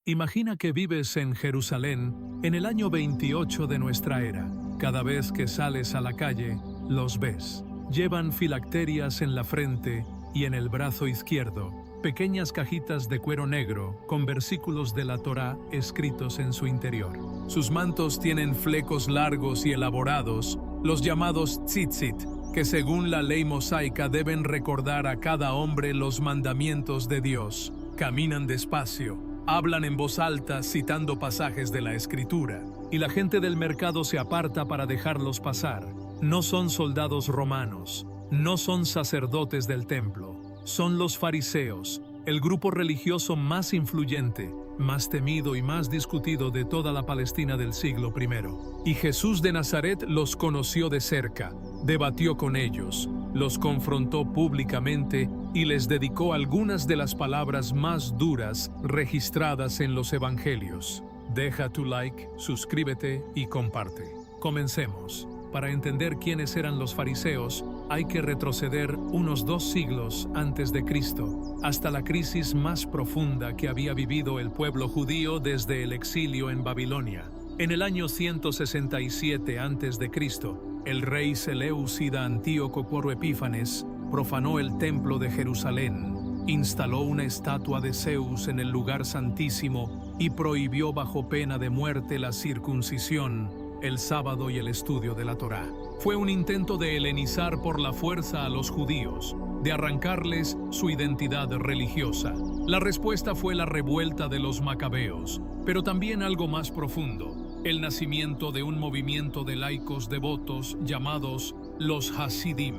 Imagina que vives en Jerusalén en el año 28 de nuestra era. Cada vez que sales a la calle, los ves. Llevan filacterias en la frente y en el brazo izquierdo, pequeñas cajitas de cuero negro con versículos de la Torá escritos en su interior. Sus mantos tienen flecos largos y elaborados, los llamados tzitzit, que según la ley mosaica deben recordar a cada hombre los mandamientos de Dios. Caminan despacio, hablan en voz alta citando pasajes de la Escritura, y la gente del mercado se aparta para dejarlos pasar. No son soldados romanos, no son sacerdotes del templo, son los fariseos, el grupo religioso más influyente, más temido y más discutido de toda la Palestina del siglo I. Y Jesús de Nazaret los conoció de cerca, debatió con ellos, los confrontó públicamente y les dedicó algunas de las palabras más duras registradas en los evangelios. Deja tu like, suscríbete y comparte. Comencemos. Para entender quiénes eran los fariseos, hay que retroceder unos 2 siglos antes de Cristo, hasta la crisis más profunda que había vivido el pueblo judío desde el exilio en Babilonia. En el año 167 a.C., el rey Seleucida Antíoco IV Epífanes profanó el templo de Jerusalén, instaló una estatua de Zeus en el lugar santísimo y prohibió bajo pena de muerte la circuncisión, el sábado y el estudio de la Torá. Fue un intento de helenizar por la fuerza a los judíos, de arrancarles su identidad religiosa. La respuesta fue la revuelta de los macabeos, pero también algo más profundo, el nacimiento de un movimiento de laicos devotos llamados los Hasidim,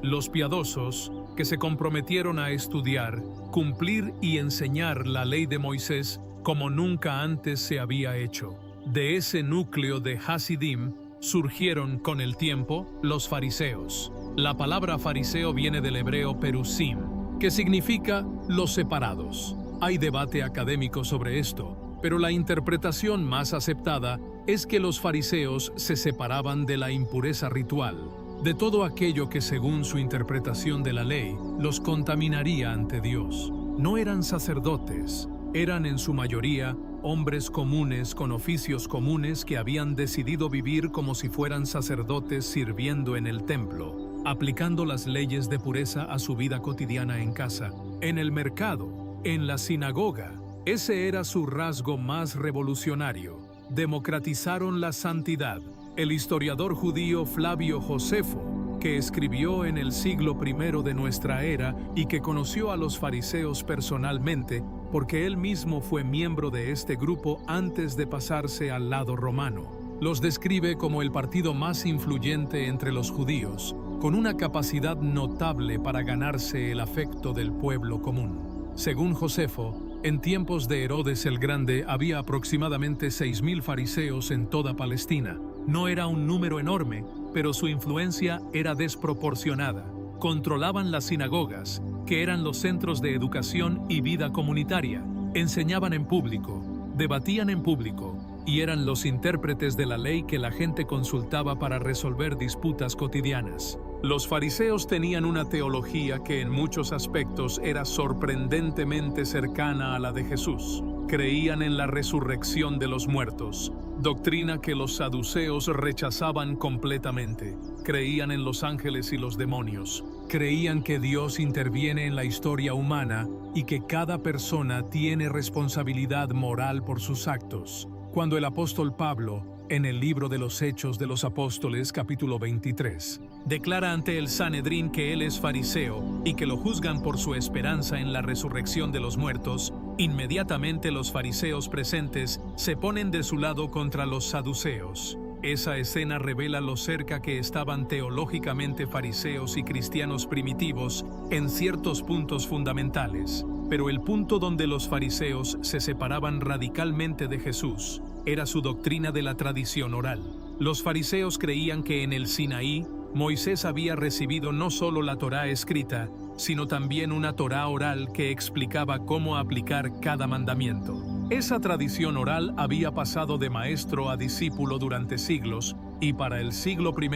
los piadosos que se comprometieron a estudiar, cumplir y enseñar la ley de Moisés como nunca antes se había hecho. De ese núcleo de Hasidim surgieron con el tiempo los fariseos. La palabra fariseo viene del hebreo perusim, que significa los separados. Hay debate académico sobre esto, pero la interpretación más aceptada es que los fariseos se separaban de la impureza ritual, de todo aquello que según su interpretación de la ley los contaminaría ante Dios. No eran sacerdotes, eran en su mayoría hombres comunes con oficios comunes que habían decidido vivir como si fueran sacerdotes sirviendo en el templo, aplicando las leyes de pureza a su vida cotidiana en casa, en el mercado, en la sinagoga. Ese era su rasgo más revolucionario. Democratizaron la santidad. El historiador judío Flavio Josefo, que escribió en el siglo I de nuestra era y que conoció a los fariseos personalmente, porque él mismo fue miembro de este grupo antes de pasarse al lado romano. Los describe como el partido más influyente entre los judíos, con una capacidad notable para ganarse el afecto del pueblo común. Según Josefo, en tiempos de Herodes el Grande había aproximadamente 6.000 fariseos en toda Palestina. No era un número enorme, pero su influencia era desproporcionada. Controlaban las sinagogas, que eran los centros de educación y vida comunitaria. Enseñaban en público, debatían en público, y eran los intérpretes de la ley que la gente consultaba para resolver disputas cotidianas. Los fariseos tenían una teología que en muchos aspectos era sorprendentemente cercana a la de Jesús. Creían en la resurrección de los muertos, doctrina que los saduceos rechazaban completamente. Creían en los ángeles y los demonios. Creían que Dios interviene en la historia humana y que cada persona tiene responsabilidad moral por sus actos. Cuando el apóstol Pablo, en el libro de los Hechos de los Apóstoles, capítulo 23, declara ante el Sanedrín que él es fariseo y que lo juzgan por su esperanza en la resurrección de los muertos, inmediatamente los fariseos presentes se ponen de su lado contra los saduceos. Esa escena revela lo cerca que estaban teológicamente fariseos y cristianos primitivos en ciertos puntos fundamentales. Pero el punto donde los fariseos se separaban radicalmente de Jesús era su doctrina de la tradición oral. Los fariseos creían que en el Sinaí, Moisés había recibido no solo la Torá escrita, sino también una Torá oral que explicaba cómo aplicar cada mandamiento. Esa tradición oral había pasado de maestro a discípulo durante siglos y para el siglo I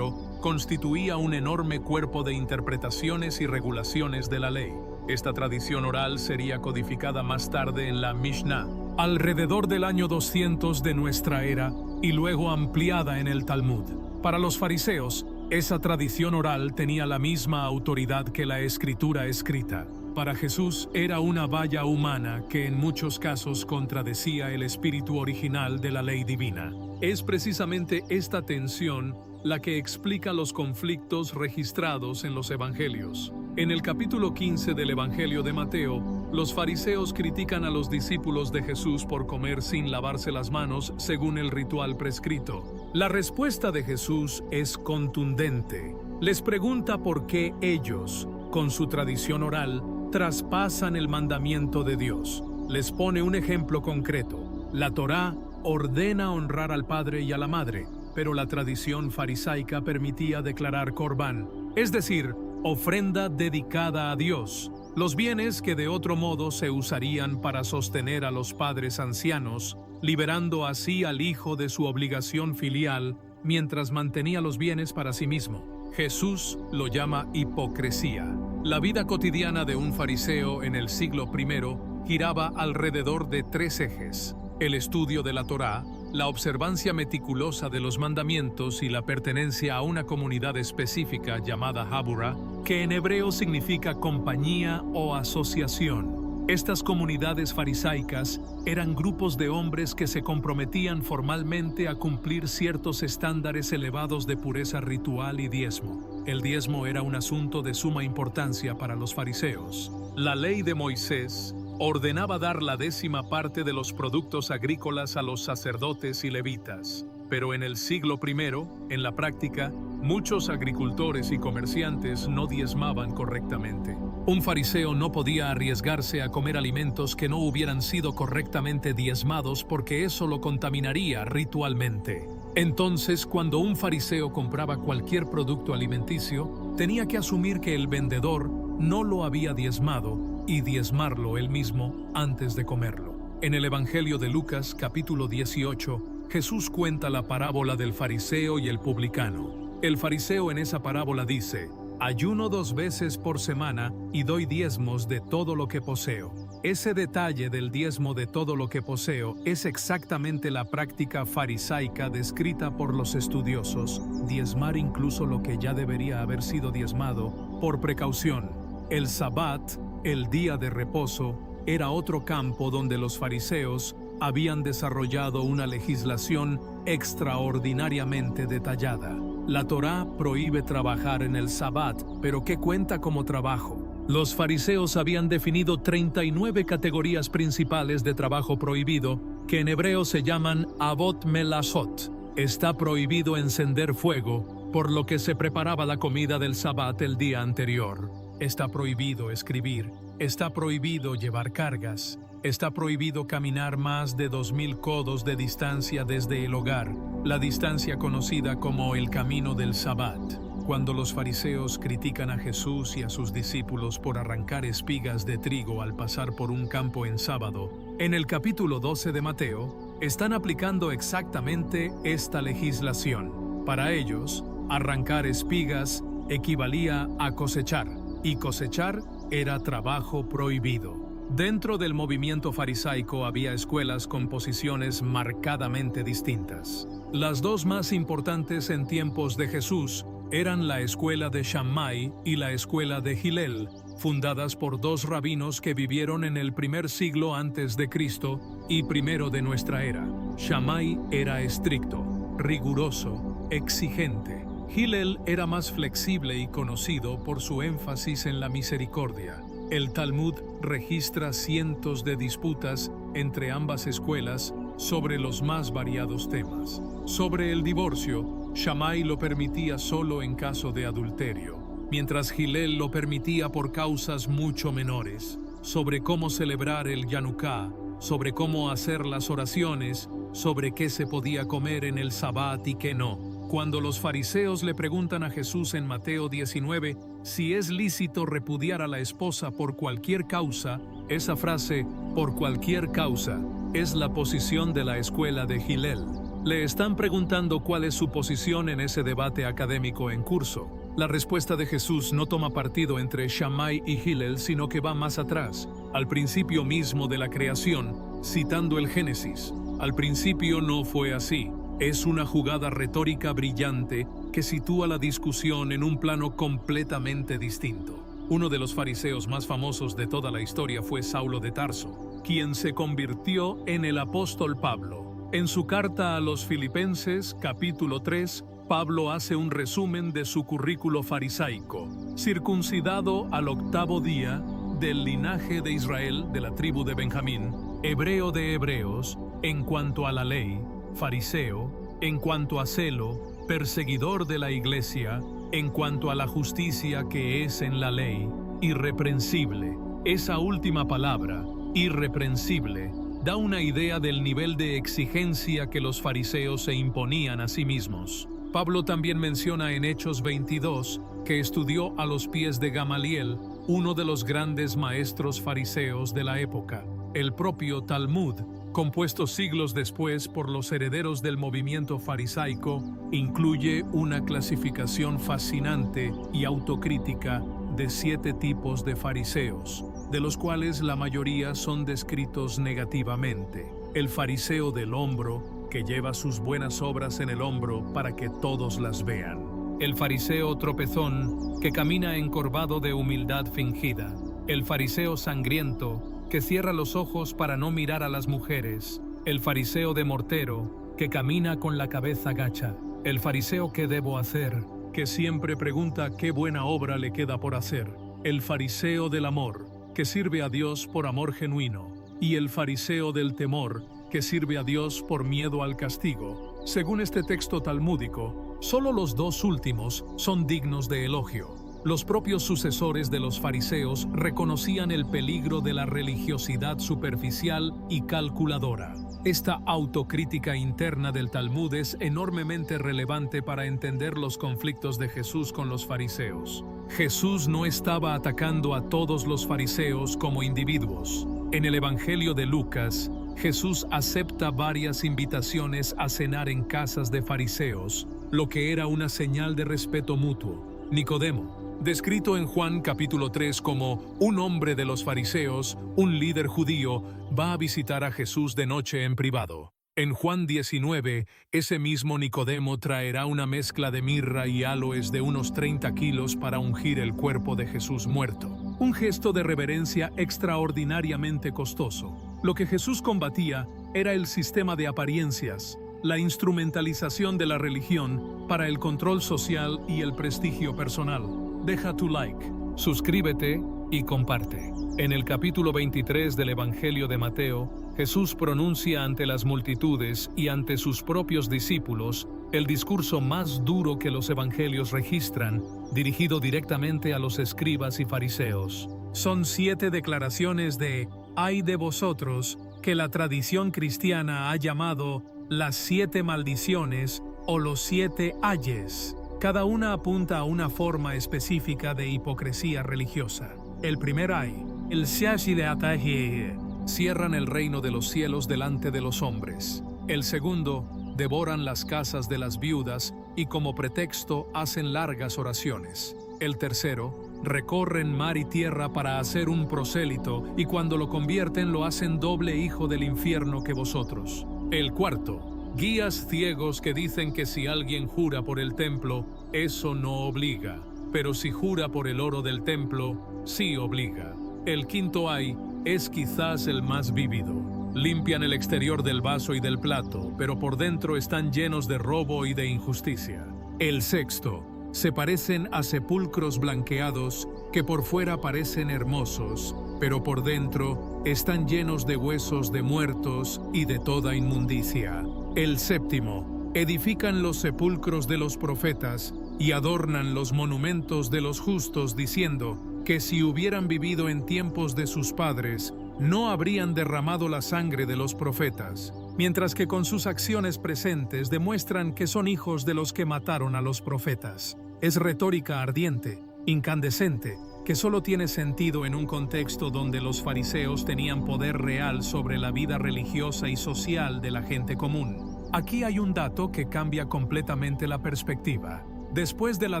constituía un enorme cuerpo de interpretaciones y regulaciones de la ley. Esta tradición oral sería codificada más tarde en la Mishnah, alrededor del año 200 de nuestra era y luego ampliada en el Talmud. Para los fariseos, esa tradición oral tenía la misma autoridad que la escritura escrita. Para Jesús era una valla humana que en muchos casos contradecía el espíritu original de la ley divina. Es precisamente esta tensión la que explica los conflictos registrados en los evangelios. En el capítulo 15 del Evangelio de Mateo, los fariseos critican a los discípulos de Jesús por comer sin lavarse las manos según el ritual prescrito. La respuesta de Jesús es contundente. Les pregunta por qué ellos, con su tradición oral, traspasan el mandamiento de Dios. Les pone un ejemplo concreto. La Torá ordena honrar al padre y a la madre, pero la tradición farisaica permitía declarar corbán, es decir, ofrenda dedicada a Dios, los bienes que de otro modo se usarían para sostener a los padres ancianos, liberando así al hijo de su obligación filial mientras mantenía los bienes para sí mismo. Jesús lo llama hipocresía. La vida cotidiana de un fariseo en el siglo I giraba alrededor de tres ejes: el estudio de la Torá, la observancia meticulosa de los mandamientos y la pertenencia a una comunidad específica llamada Habura, que en hebreo significa compañía o asociación. Estas comunidades farisaicas eran grupos de hombres que se comprometían formalmente a cumplir ciertos estándares elevados de pureza ritual y diezmo. El diezmo era un asunto de suma importancia para los fariseos. La ley de Moisés ordenaba dar la 10ª parte de los productos agrícolas a los sacerdotes y levitas. Pero en el siglo I, en la práctica, muchos agricultores y comerciantes no diezmaban correctamente. Un fariseo no podía arriesgarse a comer alimentos que no hubieran sido correctamente diezmados porque eso lo contaminaría ritualmente. Entonces, cuando un fariseo compraba cualquier producto alimenticio, tenía que asumir que el vendedor no lo había diezmado y diezmarlo él mismo antes de comerlo. En el Evangelio de Lucas, capítulo 18, Jesús cuenta la parábola del fariseo y el publicano. El fariseo en esa parábola dice: ayuno 2 veces por semana y doy diezmos de todo lo que poseo. Ese detalle del diezmo de todo lo que poseo es exactamente la práctica farisaica descrita por los estudiosos, diezmar incluso lo que ya debería haber sido diezmado por precaución. El Sabbat, el día de reposo, era otro campo donde los fariseos habían desarrollado una legislación extraordinariamente detallada. La Torá prohíbe trabajar en el Sabbat, pero ¿qué cuenta como trabajo? Los fariseos habían definido 39 categorías principales de trabajo prohibido, que en hebreo se llaman avot melashot. Está prohibido encender fuego, por lo que se preparaba la comida del Sabbat el día anterior. Está prohibido escribir. Está prohibido llevar cargas. Está prohibido caminar más de 2000 codos de distancia desde el hogar, la distancia conocida como el camino del Sabbat. Cuando los fariseos critican a Jesús y a sus discípulos por arrancar espigas de trigo al pasar por un campo en sábado, en el capítulo 12 de Mateo, están aplicando exactamente esta legislación. Para ellos, arrancar espigas equivalía a cosechar, y cosechar era trabajo prohibido. Dentro del movimiento farisaico había escuelas con posiciones marcadamente distintas. Las dos más importantes en tiempos de Jesús eran la escuela de Shammai y la escuela de Hillel, fundadas por dos rabinos que vivieron en el primer siglo antes de Cristo y primero de nuestra era. Shammai era estricto, riguroso, exigente. Hillel era más flexible y conocido por su énfasis en la misericordia. El Talmud registra cientos de disputas entre ambas escuelas sobre los más variados temas. Sobre el divorcio, Shammai lo permitía solo en caso de adulterio, mientras Hillel lo permitía por causas mucho menores. Sobre cómo celebrar el Yanuká, sobre cómo hacer las oraciones, sobre qué se podía comer en el Sabbat y qué no. Cuando los fariseos le preguntan a Jesús en Mateo 19 si es lícito repudiar a la esposa por cualquier causa, esa frase, por cualquier causa, es la posición de la escuela de Hillel. Le están preguntando cuál es su posición en ese debate académico en curso. La respuesta de Jesús no toma partido entre Shammai y Hillel, sino que va más atrás. Al principio mismo de la creación, citando el Génesis. Al principio no fue así. Es una jugada retórica brillante que sitúa la discusión en un plano completamente distinto. Uno de los fariseos más famosos de toda la historia fue Saulo de Tarso, quien se convirtió en el apóstol Pablo. En su carta a los Filipenses, capítulo 3, Pablo hace un resumen de su currículo farisaico. Circuncidado al 8º día, del linaje de Israel, de la tribu de Benjamín, hebreo de hebreos, en cuanto a la ley, fariseo, en cuanto a celo, perseguidor de la iglesia, en cuanto a la justicia que es en la ley, irreprensible. Esa última palabra, irreprensible, da una idea del nivel de exigencia que los fariseos se imponían a sí mismos. Pablo también menciona en Hechos 22 que estudió a los pies de Gamaliel, uno de los grandes maestros fariseos de la época. El propio Talmud, compuesto siglos después por los herederos del movimiento farisaico, incluye una clasificación fascinante y autocrítica de 7 tipos de fariseos, de los cuales la mayoría son descritos negativamente. El fariseo del hombro, que lleva sus buenas obras en el hombro para que todos las vean. El fariseo tropezón, que camina encorvado de humildad fingida. El fariseo sangriento, que cierra los ojos para no mirar a las mujeres. El fariseo de mortero, que camina con la cabeza gacha. El fariseo ¿qué debo hacer?, que siempre pregunta qué buena obra le queda por hacer. El fariseo del amor, que sirve a Dios por amor genuino. Y el fariseo del temor, que sirve a Dios por miedo al castigo. Según este texto talmúdico, solo los 2 últimos son dignos de elogio. Los propios sucesores de los fariseos reconocían el peligro de la religiosidad superficial y calculadora. Esta autocrítica interna del Talmud es enormemente relevante para entender los conflictos de Jesús con los fariseos. Jesús no estaba atacando a todos los fariseos como individuos. En el Evangelio de Lucas, Jesús acepta varias invitaciones a cenar en casas de fariseos, lo que era una señal de respeto mutuo. Nicodemo, descrito en Juan capítulo 3 como un hombre de los fariseos, un líder judío, va a visitar a Jesús de noche en privado. En Juan 19, ese mismo Nicodemo traerá una mezcla de mirra y áloes de unos 30 kilos para ungir el cuerpo de Jesús muerto. Un gesto de reverencia extraordinariamente costoso. Lo que Jesús combatía era el sistema de apariencias, la instrumentalización de la religión para el control social y el prestigio personal. Deja tu like, suscríbete y comparte. En el capítulo 23 del Evangelio de Mateo, Jesús pronuncia ante las multitudes y ante sus propios discípulos el discurso más duro que los evangelios registran, dirigido directamente a los escribas y fariseos. Son 7 declaraciones de «ay de vosotros», que la tradición cristiana ha llamado las 7 maldiciones o los 7 ayes. Cada una apunta a una forma específica de hipocresía religiosa. El primer ay, el shashi de ataje, cierran el reino de los cielos delante de los hombres. El segundo, devoran las casas de las viudas y como pretexto hacen largas oraciones. El tercero, recorren mar y tierra para hacer un prosélito y cuando lo convierten lo hacen doble hijo del infierno que vosotros. El cuarto, guías ciegos que dicen que si alguien jura por el templo, eso no obliga, pero si jura por el oro del templo, sí obliga. El quinto ay es quizás el más vívido. Limpian el exterior del vaso y del plato, pero por dentro están llenos de robo y de injusticia. El sexto, se parecen a sepulcros blanqueados que por fuera parecen hermosos, pero por dentro están llenos de huesos de muertos y de toda inmundicia. El séptimo, edifican los sepulcros de los profetas y adornan los monumentos de los justos diciendo que si hubieran vivido en tiempos de sus padres, no habrían derramado la sangre de los profetas, mientras que con sus acciones presentes demuestran que son hijos de los que mataron a los profetas. Es retórica ardiente, incandescente, que solo tiene sentido en un contexto donde los fariseos tenían poder real sobre la vida religiosa y social de la gente común. Aquí hay un dato que cambia completamente la perspectiva. Después de la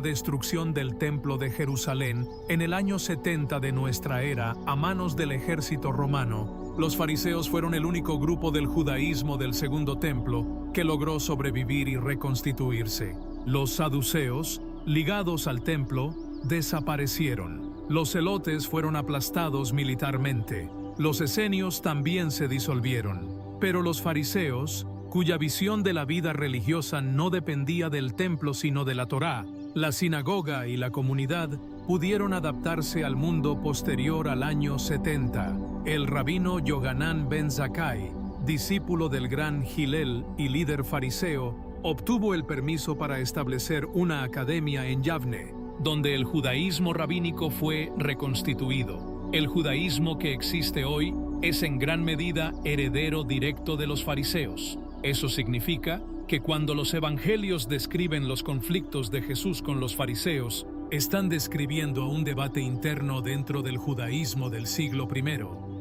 destrucción del Templo de Jerusalén, en el año 70 de nuestra era, a manos del ejército romano, Los fariseos fueron el único grupo del judaísmo del Segundo Templo que logró sobrevivir y reconstituirse. Los saduceos, ligados al templo, desaparecieron. Los celotes fueron aplastados militarmente. Los esenios también se disolvieron. Pero los fariseos, cuya visión de la vida religiosa no dependía del templo sino de la Torá, la sinagoga y la comunidad, pudieron adaptarse al mundo posterior al año 70. El rabino Yohanan ben Zakkai, discípulo del gran Hillel y líder fariseo, obtuvo el permiso para establecer una academia en Yavne, donde el judaísmo rabínico fue reconstituido. El judaísmo que existe hoy es en gran medida heredero directo de los fariseos. Eso significa que cuando los evangelios describen los conflictos de Jesús con los fariseos, están describiendo un debate interno dentro del judaísmo del siglo I,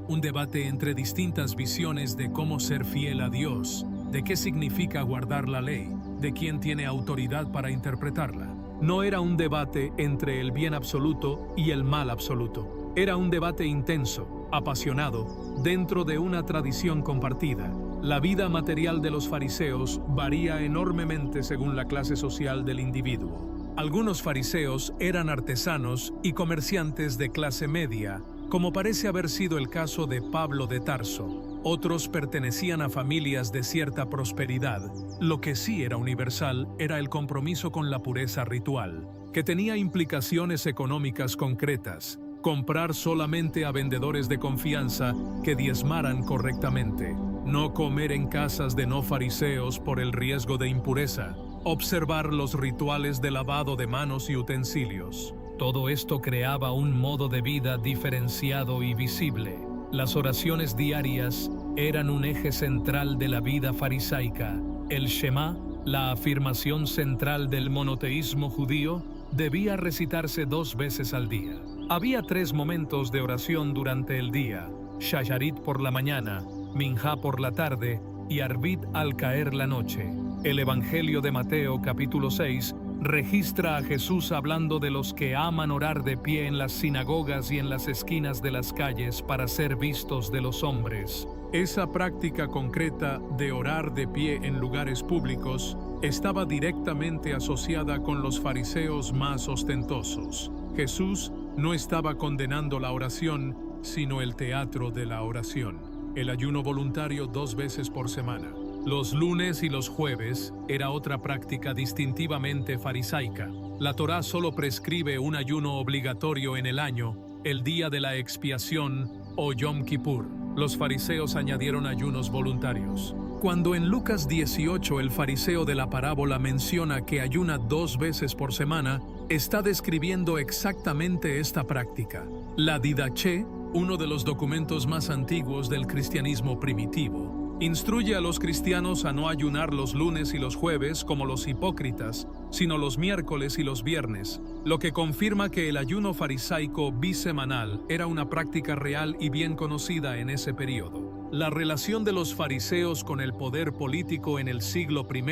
un debate entre distintas visiones de cómo ser fiel a Dios, de qué significa guardar la ley, de quién tiene autoridad para interpretarla. No era un debate entre el bien absoluto y el mal absoluto. Era un debate intenso, apasionado, dentro de una tradición compartida. La vida material de los fariseos varía enormemente según la clase social del individuo. Algunos fariseos eran artesanos y comerciantes de clase media, como parece haber sido el caso de Pablo de Tarso. Otros pertenecían a familias de cierta prosperidad. Lo que sí era universal era el compromiso con la pureza ritual, que tenía implicaciones económicas concretas. Comprar solamente a vendedores de confianza que diezmaran correctamente. No comer en casas de no fariseos por el riesgo de impureza. Observar los rituales de lavado de manos y utensilios. Todo esto creaba un modo de vida diferenciado y visible. Las oraciones diarias eran un eje central de la vida farisaica. El Shema, la afirmación central del monoteísmo judío, debía recitarse 2 veces al día. Había 3 momentos de oración durante el día: Shacharit por la mañana, Minjá por la tarde y Arbit al caer la noche. El Evangelio de Mateo capítulo 6 registra a Jesús hablando de los que aman orar de pie en las sinagogas y en las esquinas de las calles para ser vistos de los hombres. Esa práctica concreta de orar de pie en lugares públicos estaba directamente asociada con los fariseos más ostentosos. Jesús no estaba condenando la oración, sino el teatro de la oración. El ayuno voluntario 2 veces por semana. Los lunes y los jueves era otra práctica distintivamente farisaica. La Torá solo prescribe un ayuno obligatorio en el año, el día de la expiación o Yom Kippur. Los fariseos añadieron ayunos voluntarios. Cuando en Lucas 18 el fariseo de la parábola menciona que ayuna 2 veces por semana, está describiendo exactamente esta práctica. La Didaché, uno de los documentos más antiguos del cristianismo primitivo, instruye a los cristianos a no ayunar los lunes y los jueves como los hipócritas, sino los miércoles y los viernes, lo que confirma que el ayuno farisaico bisemanal era una práctica real y bien conocida en ese periodo. La relación de los fariseos con el poder político en el siglo I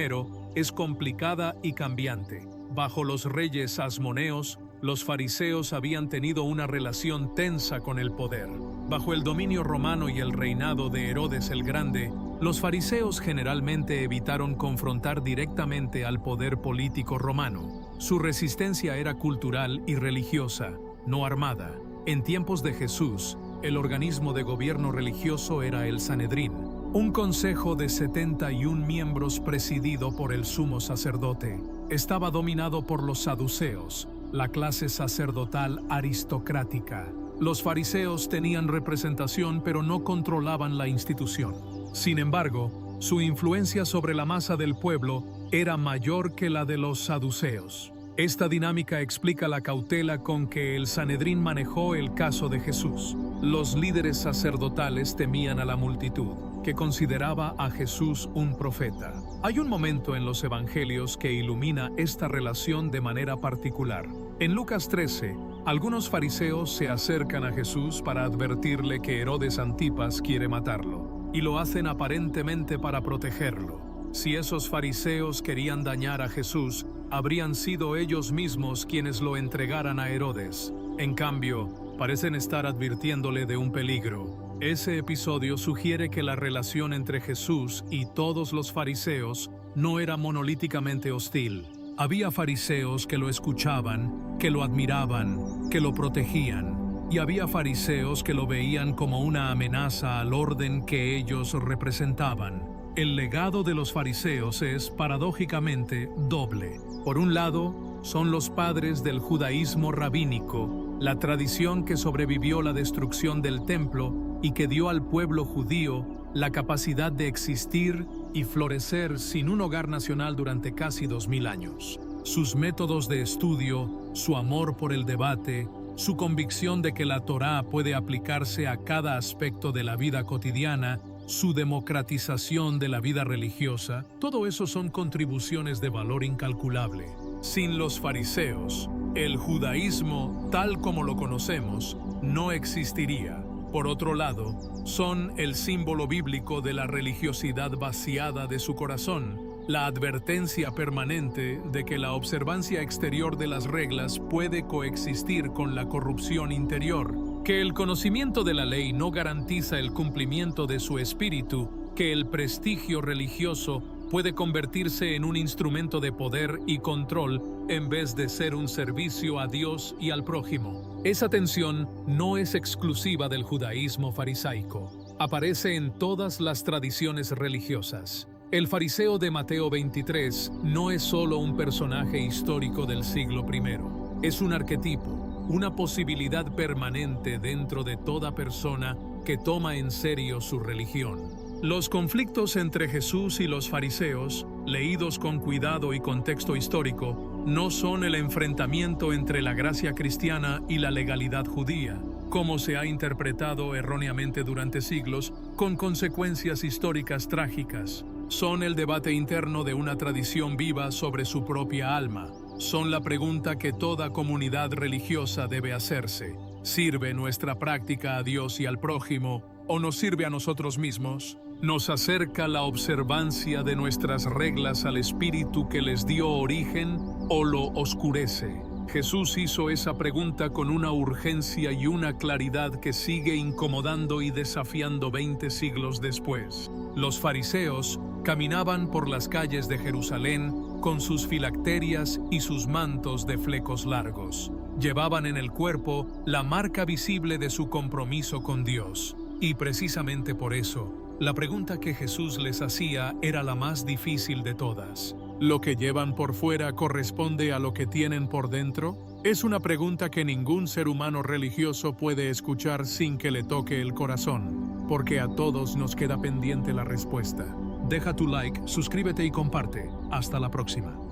es complicada y cambiante. Bajo los reyes asmoneos, los fariseos habían tenido una relación tensa con el poder. Bajo el dominio romano y el reinado de Herodes el Grande, los fariseos generalmente evitaron confrontar directamente al poder político romano. Su resistencia era cultural y religiosa, no armada. En tiempos de Jesús, el organismo de gobierno religioso era el Sanedrín, un consejo de 71 miembros presidido por el sumo sacerdote. Estaba dominado por los saduceos, la clase sacerdotal aristocrática. Los fariseos tenían representación pero no controlaban la institución. Sin embargo, su influencia sobre la masa del pueblo era mayor que la de los saduceos. Esta dinámica explica la cautela con que el Sanedrín manejó el caso de Jesús. Los líderes sacerdotales temían a la multitud, que consideraba a Jesús un profeta. Hay un momento en los evangelios que ilumina esta relación de manera particular. En Lucas 13, algunos fariseos se acercan a Jesús para advertirle que Herodes Antipas quiere matarlo, y lo hacen aparentemente para protegerlo. Si esos fariseos querían dañar a Jesús, habrían sido ellos mismos quienes lo entregaran a Herodes. En cambio, parecen estar advirtiéndole de un peligro. Ese episodio sugiere que la relación entre Jesús y todos los fariseos no era monolíticamente hostil. Había fariseos que lo escuchaban, que lo admiraban, que lo protegían, y había fariseos que lo veían como una amenaza al orden que ellos representaban. El legado de los fariseos es, paradójicamente, doble. Por un lado, son los padres del judaísmo rabínico, la tradición que sobrevivió la destrucción del templo y que dio al pueblo judío la capacidad de existir y florecer sin un hogar nacional durante casi 2000 años. Sus métodos de estudio, su amor por el debate, su convicción de que la Torá puede aplicarse a cada aspecto de la vida cotidiana, su democratización de la vida religiosa, todo eso son contribuciones de valor incalculable. Sin los fariseos, el judaísmo, tal como lo conocemos, no existiría. Por otro lado, son el símbolo bíblico de la religiosidad vaciada de su corazón, la advertencia permanente de que la observancia exterior de las reglas puede coexistir con la corrupción interior, que el conocimiento de la ley no garantiza el cumplimiento de su espíritu, que el prestigio religioso puede convertirse en un instrumento de poder y control en vez de ser un servicio a Dios y al prójimo. Esa tensión no es exclusiva del judaísmo farisaico. Aparece en todas las tradiciones religiosas. El fariseo de Mateo 23 no es solo un personaje histórico del siglo I. Es un arquetipo, una posibilidad permanente dentro de toda persona que toma en serio su religión. Los conflictos entre Jesús y los fariseos, leídos con cuidado y contexto histórico, no son el enfrentamiento entre la gracia cristiana y la legalidad judía, como se ha interpretado erróneamente durante siglos, con consecuencias históricas trágicas. Son el debate interno de una tradición viva sobre su propia alma. Son la pregunta que toda comunidad religiosa debe hacerse. ¿Sirve nuestra práctica a Dios y al prójimo, o nos sirve a nosotros mismos? ¿Nos acerca la observancia de nuestras reglas al espíritu que les dio origen, o lo oscurece? Jesús hizo esa pregunta con una urgencia y una claridad que sigue incomodando y desafiando 20 siglos después. Los fariseos caminaban por las calles de Jerusalén con sus filacterias y sus mantos de flecos largos. Llevaban en el cuerpo la marca visible de su compromiso con Dios. Y precisamente por eso, la pregunta que Jesús les hacía era la más difícil de todas. ¿Lo que llevan por fuera corresponde a lo que tienen por dentro? Es una pregunta que ningún ser humano religioso puede escuchar sin que le toque el corazón, porque a todos nos queda pendiente la respuesta. Deja tu like, suscríbete y comparte. Hasta la próxima.